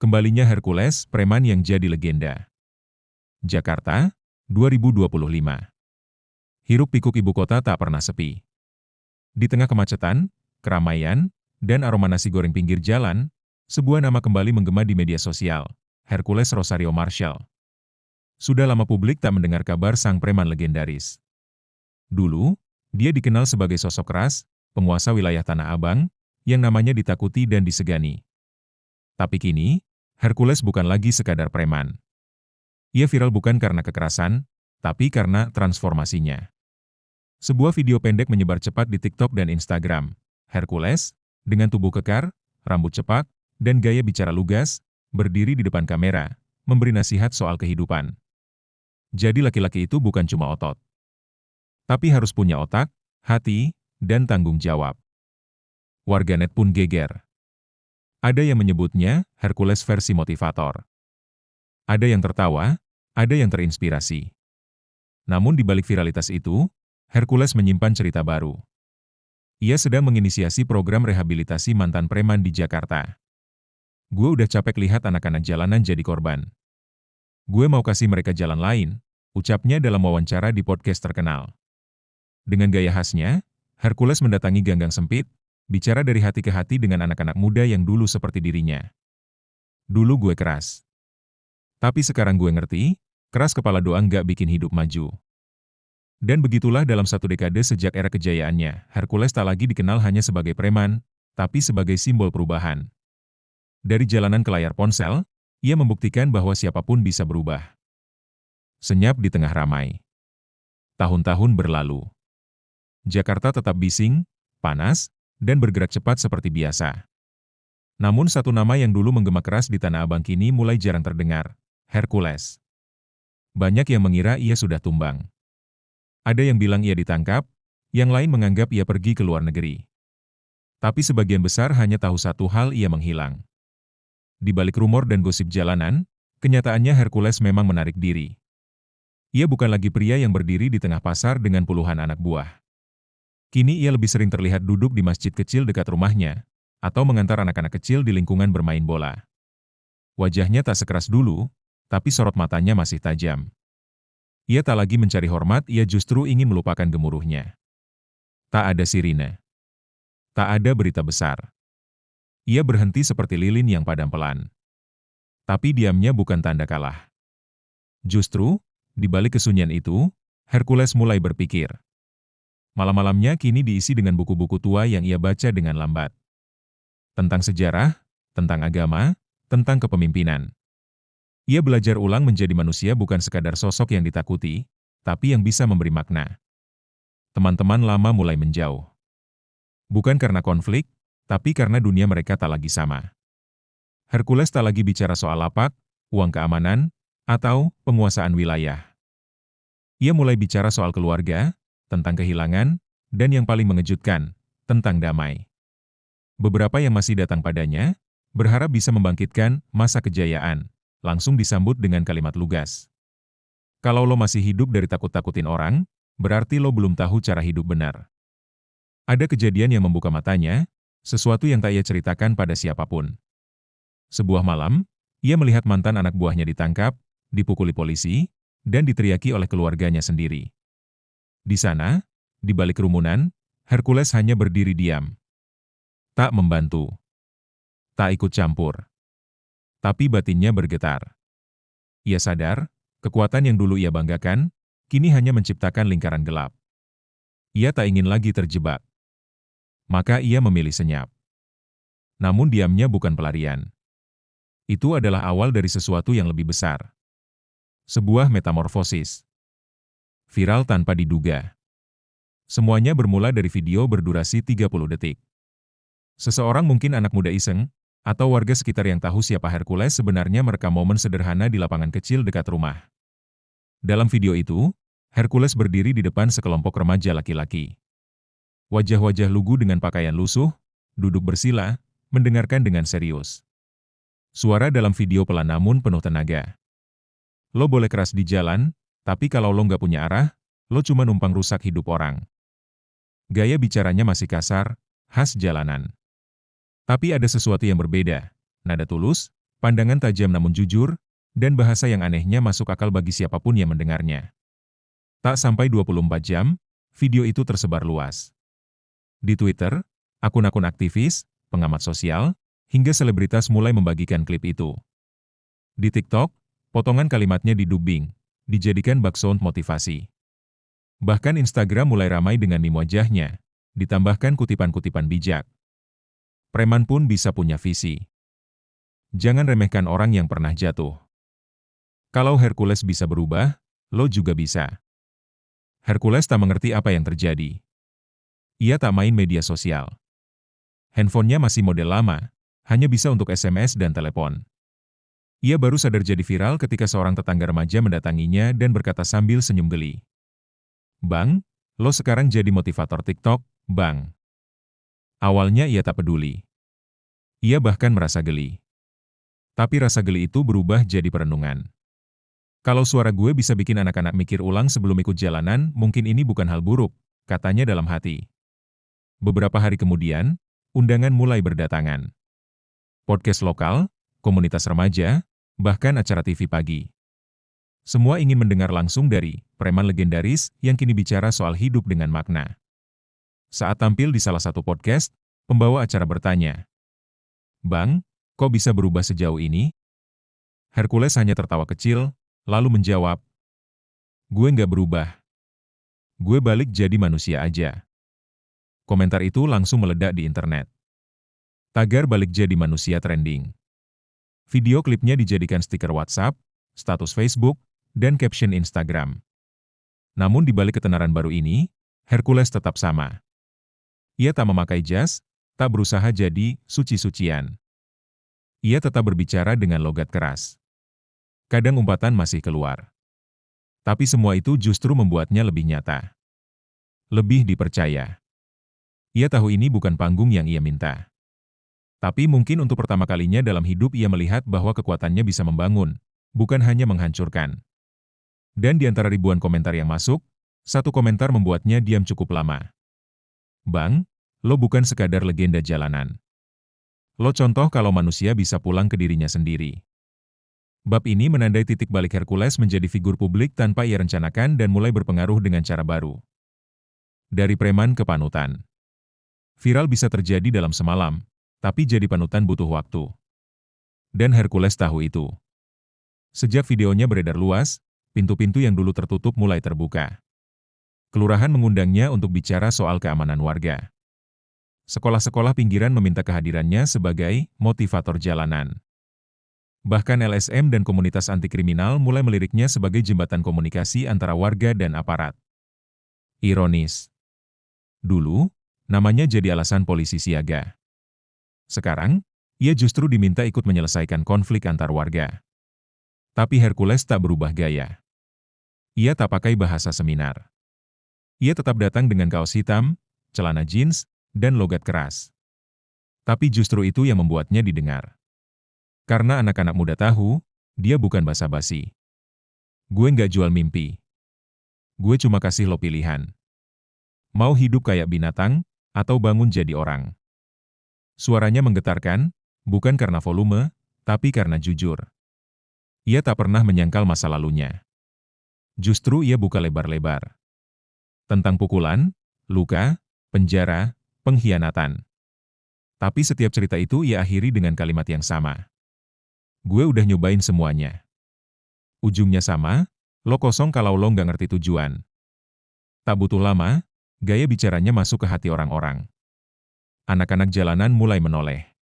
Kembalinya Hercules, preman yang jadi legenda. Jakarta, 2025. Hiruk-pikuk ibu kota tak pernah sepi. Di tengah kemacetan, keramaian, dan aroma nasi goreng pinggir jalan, sebuah nama kembali menggema di media sosial, Hercules Rosario Marshall. Sudah lama publik tak mendengar kabar sang preman legendaris. Dulu, dia dikenal sebagai sosok keras, penguasa wilayah Tanah Abang, yang namanya ditakuti dan disegani. Tapi kini, Hercules bukan lagi sekadar preman. Ia viral bukan karena kekerasan, tapi karena transformasinya. Sebuah video pendek menyebar cepat di TikTok dan Instagram. Hercules, dengan tubuh kekar, rambut cepak, dan gaya bicara lugas, berdiri di depan kamera, memberi nasihat soal kehidupan. Jadi laki-laki itu bukan cuma otot, tapi harus punya otak, hati, dan tanggung jawab. Warganet pun geger. Ada yang menyebutnya Hercules versi motivator. Ada yang tertawa, ada yang terinspirasi. Namun di balik viralitas itu, Hercules menyimpan cerita baru. Ia sedang menginisiasi program rehabilitasi mantan preman di Jakarta. Gue udah capek lihat anak-anak jalanan jadi korban. Gue mau kasih mereka jalan lain, ucapnya dalam wawancara di podcast terkenal. Dengan gaya khasnya, Hercules mendatangi ganggang sempit, bicara dari hati ke hati dengan anak-anak muda yang dulu seperti dirinya. Dulu gue keras. Tapi sekarang gue ngerti, keras kepala doang gak bikin hidup maju. Dan begitulah dalam satu dekade sejak era kejayaannya, Hercules tak lagi dikenal hanya sebagai preman, tapi sebagai simbol perubahan. Dari jalanan ke layar ponsel, ia membuktikan bahwa siapapun bisa berubah. Senyap di tengah ramai. Tahun-tahun berlalu. Jakarta tetap bising, panas, dan bergerak cepat seperti biasa. Namun satu nama yang dulu menggema keras di Tanah Abang kini mulai jarang terdengar, Hercules. Banyak yang mengira ia sudah tumbang. Ada yang bilang ia ditangkap, yang lain menganggap ia pergi ke luar negeri. Tapi sebagian besar hanya tahu satu hal, ia menghilang. Di balik rumor dan gosip jalanan, kenyataannya Hercules memang menarik diri. Ia bukan lagi pria yang berdiri di tengah pasar dengan puluhan anak buah. Kini ia lebih sering terlihat duduk di masjid kecil dekat rumahnya, atau mengantar anak-anak kecil di lingkungan bermain bola. Wajahnya tak sekeras dulu, tapi sorot matanya masih tajam. Ia tak lagi mencari hormat, ia justru ingin melupakan gemuruhnya. Tak ada sirine. Tak ada berita besar. Ia berhenti seperti lilin yang padam pelan. Tapi diamnya bukan tanda kalah. Justru, di balik kesunyian itu, Hercules mulai berpikir. Malam-malamnya kini diisi dengan buku-buku tua yang ia baca dengan lambat. Tentang sejarah, tentang agama, tentang kepemimpinan. Ia belajar ulang menjadi manusia bukan sekadar sosok yang ditakuti, tapi yang bisa memberi makna. Teman-teman lama mulai menjauh. Bukan karena konflik, tapi karena dunia mereka tak lagi sama. Hercules tak lagi bicara soal lapak, uang keamanan, atau penguasaan wilayah. Ia mulai bicara soal keluarga, tentang kehilangan, dan yang paling mengejutkan, tentang damai. Beberapa yang masih datang padanya, berharap bisa membangkitkan masa kejayaan, langsung disambut dengan kalimat lugas. Kalau lo masih hidup dari takut-takutin orang, berarti lo belum tahu cara hidup benar. Ada kejadian yang membuka matanya, sesuatu yang tak ia ceritakan pada siapapun. Sebuah malam, ia melihat mantan anak buahnya ditangkap, dipukuli polisi, dan diteriaki oleh keluarganya sendiri. Di sana, di balik kerumunan, Hercules hanya berdiri diam. Tak membantu. Tak ikut campur. Tapi batinnya bergetar. Ia sadar, kekuatan yang dulu ia banggakan, kini hanya menciptakan lingkaran gelap. Ia tak ingin lagi terjebak. Maka ia memilih senyap. Namun diamnya bukan pelarian. Itu adalah awal dari sesuatu yang lebih besar. Sebuah metamorfosis. Viral tanpa diduga. Semuanya bermula dari video berdurasi 30 detik. Seseorang, mungkin anak muda iseng, atau warga sekitar yang tahu siapa Hercules, sebenarnya merekam momen sederhana di lapangan kecil dekat rumah. Dalam video itu, Hercules berdiri di depan sekelompok remaja laki-laki. Wajah-wajah lugu dengan pakaian lusuh, duduk bersila, mendengarkan dengan serius. Suara dalam video pelan namun penuh tenaga. Lo boleh keras di jalan, tapi kalau lo nggak punya arah, lo cuma numpang rusak hidup orang. Gaya bicaranya masih kasar, khas jalanan. Tapi ada sesuatu yang berbeda, nada tulus, Pandangan tajam namun jujur, dan bahasa yang anehnya masuk akal bagi siapapun yang mendengarnya. Tak sampai 24 jam, video itu tersebar luas. Di Twitter, akun-akun aktivis, pengamat sosial, hingga selebritas mulai membagikan klip itu. Di TikTok, potongan kalimatnya didubbing, dijadikan backsound motivasi. Bahkan Instagram mulai ramai dengan meme wajahnya, ditambahkan kutipan-kutipan bijak. Preman pun bisa punya visi. Jangan remehkan orang yang pernah jatuh. Kalau Hercules bisa berubah, lo juga bisa. Hercules tak mengerti apa yang terjadi. Ia tak main media sosial. Handphonenya masih model lama, hanya bisa untuk SMS dan telepon. Ia baru sadar jadi viral ketika seorang tetangga remaja mendatanginya dan berkata sambil senyum geli. "Bang, lo sekarang jadi motivator TikTok, Bang." Awalnya ia tak peduli. Ia bahkan merasa geli. Tapi rasa geli itu berubah jadi perenungan. Kalau suara gue bisa bikin anak-anak mikir ulang sebelum ikut jalanan, mungkin ini bukan hal buruk, katanya dalam hati. Beberapa hari kemudian, undangan mulai berdatangan. Podcast lokal, komunitas remaja, bahkan acara TV pagi. Semua ingin mendengar langsung dari preman legendaris yang kini bicara soal hidup dengan makna. Saat tampil di salah satu podcast, pembawa acara bertanya, "Bang, kok bisa berubah sejauh ini?" Hercules hanya tertawa kecil, lalu menjawab, "Gue nggak berubah. Gue balik jadi manusia aja." Komentar itu langsung meledak di internet. Tagar balik jadi manusia trending. Video klipnya dijadikan stiker WhatsApp, status Facebook, dan caption Instagram. Namun di balik ketenaran baru ini, Hercules tetap sama. Ia tak memakai jas, tak berusaha jadi suci-sucian. Ia tetap berbicara dengan logat keras. Kadang umpatan masih keluar. Tapi semua itu justru membuatnya lebih nyata. Lebih dipercaya. Ia tahu ini bukan panggung yang ia minta. Tapi mungkin untuk pertama kalinya dalam hidup ia melihat bahwa kekuatannya bisa membangun, bukan hanya menghancurkan. Dan di antara ribuan komentar yang masuk, satu komentar membuatnya diam cukup lama. "Bang, lo bukan sekadar legenda jalanan. Lo contoh kalau manusia bisa pulang ke dirinya sendiri." Bab ini menandai titik balik Hercules menjadi figur publik tanpa ia rencanakan dan mulai berpengaruh dengan cara baru. Dari preman ke panutan. Viral bisa terjadi dalam semalam, tapi jadi panutan butuh waktu. Dan Hercules tahu itu. Sejak videonya beredar luas, pintu-pintu yang dulu tertutup mulai terbuka. Kelurahan mengundangnya untuk bicara soal keamanan warga. Sekolah-sekolah pinggiran meminta kehadirannya sebagai motivator jalanan. Bahkan LSM dan komunitas anti kriminal mulai meliriknya sebagai jembatan komunikasi antara warga dan aparat. Ironis. Dulu, namanya jadi alasan polisi siaga. Sekarang, ia justru diminta ikut menyelesaikan konflik antar warga. Tapi Hercules tak berubah gaya. Ia tak pakai bahasa seminar. Ia tetap datang dengan kaos hitam, celana jeans, dan logat keras. Tapi justru itu yang membuatnya didengar. Karena anak-anak muda tahu, dia bukan basa-basi. "Gue nggak jual mimpi. Gue cuma kasih lo pilihan. Mau hidup kayak binatang, atau bangun jadi orang." Suaranya menggetarkan, bukan karena volume, tapi karena jujur. Ia tak pernah menyangkal masa lalunya. Justru ia buka lebar-lebar. Tentang pukulan, luka, penjara, pengkhianatan. Tapi setiap cerita itu ia akhiri dengan kalimat yang sama. "Gue udah nyobain semuanya. Ujungnya sama, lo kosong kalau lo nggak ngerti tujuan." Tak butuh lama, gaya bicaranya masuk ke hati orang-orang. Anak-anak jalanan mulai menoleh.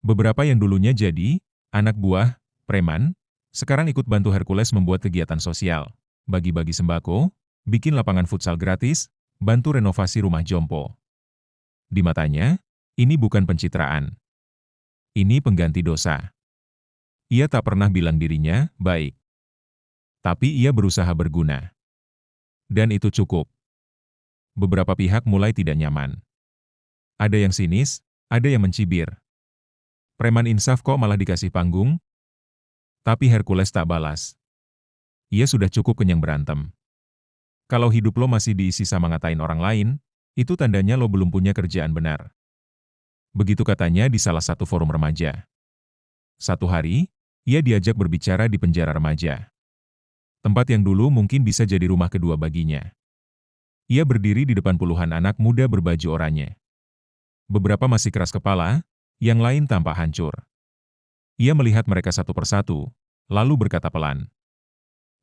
Beberapa yang dulunya jadi anak buah preman, sekarang ikut bantu Hercules membuat kegiatan sosial, bagi-bagi sembako, bikin lapangan futsal gratis, bantu renovasi rumah jompo. Di matanya, ini bukan pencitraan. Ini pengganti dosa. Ia tak pernah bilang dirinya baik. Tapi ia berusaha berguna. Dan itu cukup. Beberapa pihak mulai tidak nyaman. Ada yang sinis, ada yang mencibir. "Preman insaf kok malah dikasih panggung?" Tapi Hercules tak balas. Ia sudah cukup kenyang berantem. Kalau hidup lo masih diisi sama ngatain orang lain, itu tandanya lo belum punya kerjaan benar. Begitu katanya di salah satu forum remaja. Satu hari, ia diajak berbicara di penjara remaja. Tempat yang dulu mungkin bisa jadi rumah kedua baginya. Ia berdiri di depan puluhan anak muda berbaju oranye. Beberapa masih keras kepala, yang lain tampak hancur. Ia melihat mereka satu persatu, lalu berkata pelan,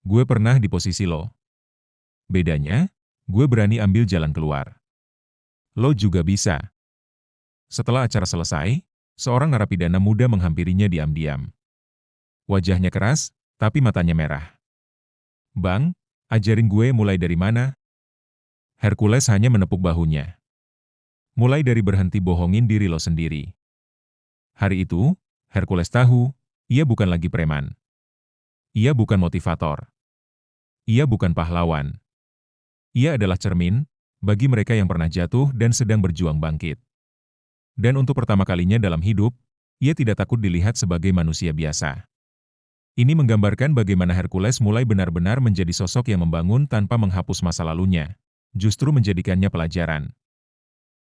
"Gue pernah di posisi lo. Bedanya, gue berani ambil jalan keluar. Lo juga bisa." Setelah acara selesai, seorang narapidana muda menghampirinya diam-diam. Wajahnya keras, tapi matanya merah. "Bang, ajarin gue mulai dari mana?" Hercules hanya menepuk bahunya. "Mulai dari berhenti bohongin diri lo sendiri." Hari itu, Hercules tahu, ia bukan lagi preman. Ia bukan motivator. Ia bukan pahlawan. Ia adalah cermin bagi mereka yang pernah jatuh dan sedang berjuang bangkit. Dan untuk pertama kalinya dalam hidup, ia tidak takut dilihat sebagai manusia biasa. Ini menggambarkan bagaimana Hercules mulai benar-benar menjadi sosok yang membangun tanpa menghapus masa lalunya, justru menjadikannya pelajaran.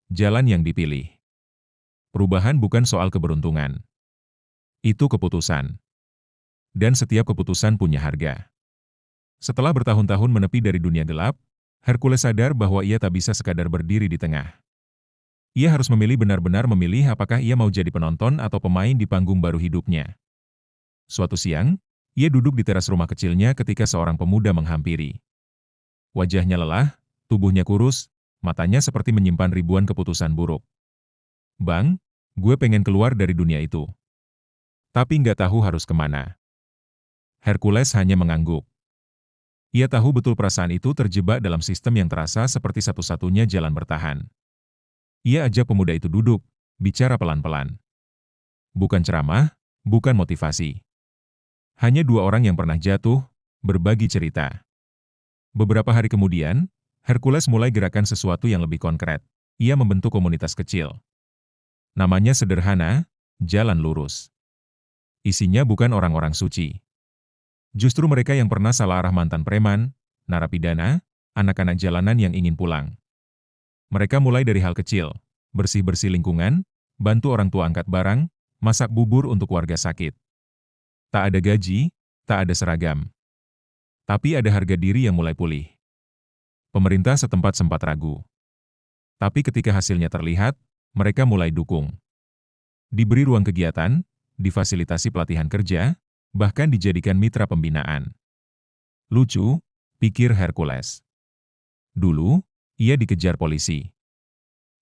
Jalan yang dipilih. Perubahan bukan soal keberuntungan. Itu keputusan. Dan setiap keputusan punya harga. Setelah bertahun-tahun menepi dari dunia gelap, Hercules sadar bahwa ia tak bisa sekadar berdiri di tengah. Ia harus benar-benar memilih apakah ia mau jadi penonton atau pemain di panggung baru hidupnya. Suatu siang, ia duduk di teras rumah kecilnya ketika seorang pemuda menghampiri. Wajahnya lelah, tubuhnya kurus, matanya seperti menyimpan ribuan keputusan buruk. "Bang, gue pengen keluar dari dunia itu. Tapi nggak tahu harus kemana." Hercules hanya mengangguk. Ia tahu betul perasaan itu terjebak dalam sistem yang terasa seperti satu-satunya jalan bertahan. Ia ajak pemuda itu duduk, bicara pelan-pelan. Bukan ceramah, bukan motivasi. Hanya dua orang yang pernah jatuh, berbagi cerita. Beberapa hari kemudian, Hercules mulai gerakan sesuatu yang lebih konkret. Ia membentuk komunitas kecil. Namanya sederhana, Jalan Lurus. Isinya bukan orang-orang suci. Justru mereka yang pernah salah arah mantan preman, narapidana, anak-anak jalanan yang ingin pulang. Mereka mulai dari hal kecil, bersih-bersih lingkungan, bantu orang tua angkat barang, masak bubur untuk warga sakit. Tak ada gaji, tak ada seragam. Tapi ada harga diri yang mulai pulih. Pemerintah setempat sempat ragu. Tapi ketika hasilnya terlihat, mereka mulai dukung. Diberi ruang kegiatan, difasilitasi pelatihan kerja, bahkan dijadikan mitra pembinaan. Lucu, pikir Hercules. Dulu, ia dikejar polisi.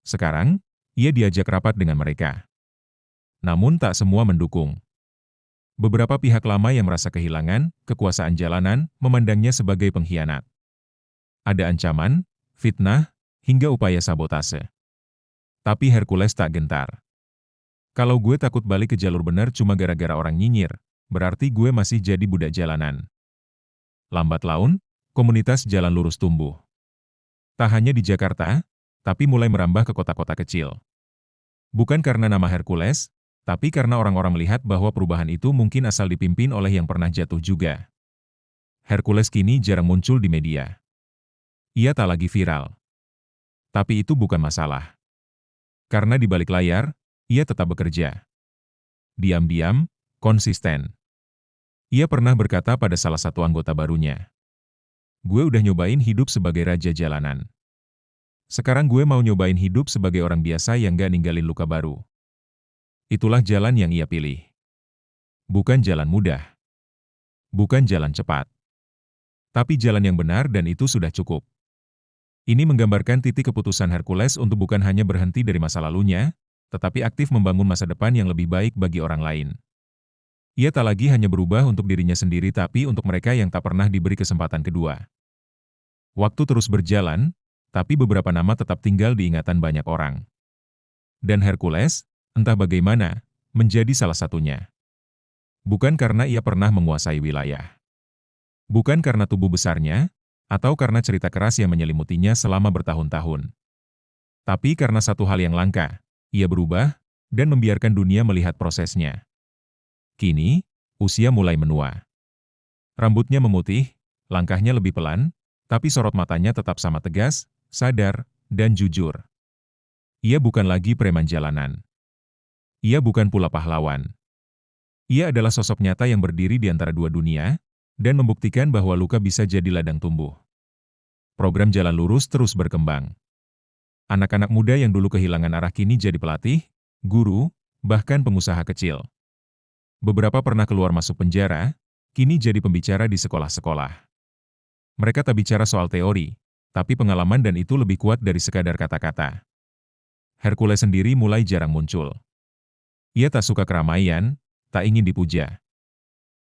Sekarang, ia diajak rapat dengan mereka. Namun tak semua mendukung. Beberapa pihak lama yang merasa kehilangan kekuasaan jalanan memandangnya sebagai pengkhianat. Ada ancaman, fitnah, hingga upaya sabotase. Tapi Hercules tak gentar. "Kalau gue takut balik ke jalur benar cuma gara-gara orang nyinyir, berarti gue masih jadi budak jalanan." Lambat laun, komunitas Jalan Lurus tumbuh. Tak hanya di Jakarta, tapi mulai merambah ke kota-kota kecil. Bukan karena nama Hercules, tapi karena orang-orang melihat bahwa perubahan itu mungkin asal dipimpin oleh yang pernah jatuh juga. Hercules kini jarang muncul di media. Ia tak lagi viral. Tapi itu bukan masalah. Karena di balik layar, ia tetap bekerja. Diam-diam, konsisten. Ia pernah berkata pada salah satu anggota barunya, "Gue udah nyobain hidup sebagai raja jalanan. Sekarang gue mau nyobain hidup sebagai orang biasa yang gak ninggalin luka baru." Itulah jalan yang ia pilih. Bukan jalan mudah. Bukan jalan cepat. Tapi jalan yang benar dan itu sudah cukup. Ini menggambarkan titik keputusan Hercules untuk bukan hanya berhenti dari masa lalunya, tetapi aktif membangun masa depan yang lebih baik bagi orang lain. Ia tak lagi hanya berubah untuk dirinya sendiri tapi untuk mereka yang tak pernah diberi kesempatan kedua. Waktu terus berjalan, tapi beberapa nama tetap tinggal di ingatan banyak orang. Dan Hercules, entah bagaimana, menjadi salah satunya. Bukan karena ia pernah menguasai wilayah. Bukan karena tubuh besarnya, atau karena cerita keras yang menyelimutinya selama bertahun-tahun. Tapi karena satu hal yang langka, ia berubah, dan membiarkan dunia melihat prosesnya. Kini, usia mulai menua. Rambutnya memutih, langkahnya lebih pelan, tapi sorot matanya tetap sama tegas, sadar, dan jujur. Ia bukan lagi preman jalanan. Ia bukan pula pahlawan. Ia adalah sosok nyata yang berdiri di antara dua dunia, dan membuktikan bahwa luka bisa jadi ladang tumbuh. Program Jalan Lurus terus berkembang. Anak-anak muda yang dulu kehilangan arah kini jadi pelatih, guru, bahkan pengusaha kecil. Beberapa pernah keluar masuk penjara, kini jadi pembicara di sekolah-sekolah. Mereka tak bicara soal teori, tapi pengalaman dan itu lebih kuat dari sekadar kata-kata. Hercules sendiri mulai jarang muncul. Ia tak suka keramaian, tak ingin dipuja.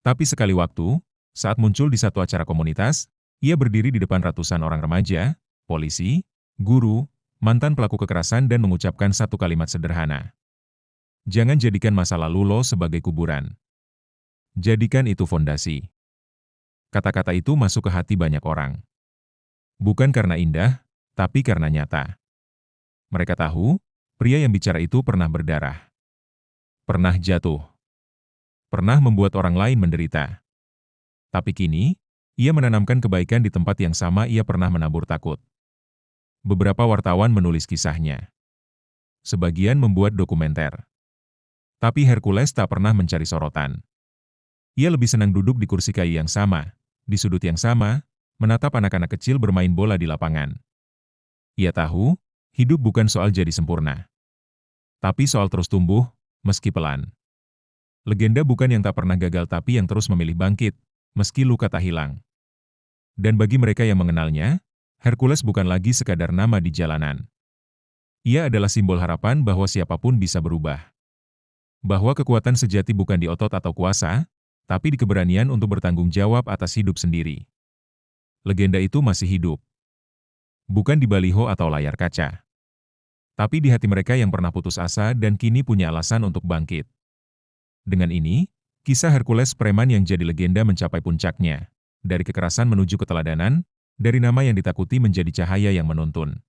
Tapi sekali waktu, saat muncul di satu acara komunitas, ia berdiri di depan ratusan orang remaja, polisi, guru, mantan pelaku kekerasan dan mengucapkan satu kalimat sederhana. Jangan jadikan masa lalu lo sebagai kuburan. Jadikan itu fondasi. Kata-kata itu masuk ke hati banyak orang. Bukan karena indah, tapi karena nyata. Mereka tahu, pria yang bicara itu pernah berdarah. Pernah jatuh. Pernah membuat orang lain menderita. Tapi kini, ia menanamkan kebaikan di tempat yang sama ia pernah menabur takut. Beberapa wartawan menulis kisahnya. Sebagian membuat dokumenter. Tapi Hercules tak pernah mencari sorotan. Ia lebih senang duduk di kursi kayu yang sama, di sudut yang sama, menatap anak-anak kecil bermain bola di lapangan. Ia tahu, hidup bukan soal jadi sempurna. Tapi soal terus tumbuh, meski pelan. Legenda bukan yang tak pernah gagal tapi yang terus memilih bangkit, meski luka tak hilang. Dan bagi mereka yang mengenalnya, Hercules bukan lagi sekadar nama di jalanan. Ia adalah simbol harapan bahwa siapapun bisa berubah. Bahwa kekuatan sejati bukan di otot atau kuasa, tapi di keberanian untuk bertanggung jawab atas hidup sendiri. Legenda itu masih hidup. Bukan di baliho atau layar kaca. Tapi di hati mereka yang pernah putus asa dan kini punya alasan untuk bangkit. Dengan ini, kisah Hercules preman yang jadi legenda mencapai puncaknya. Dari kekerasan menuju keteladanan, dari nama yang ditakuti menjadi cahaya yang menuntun.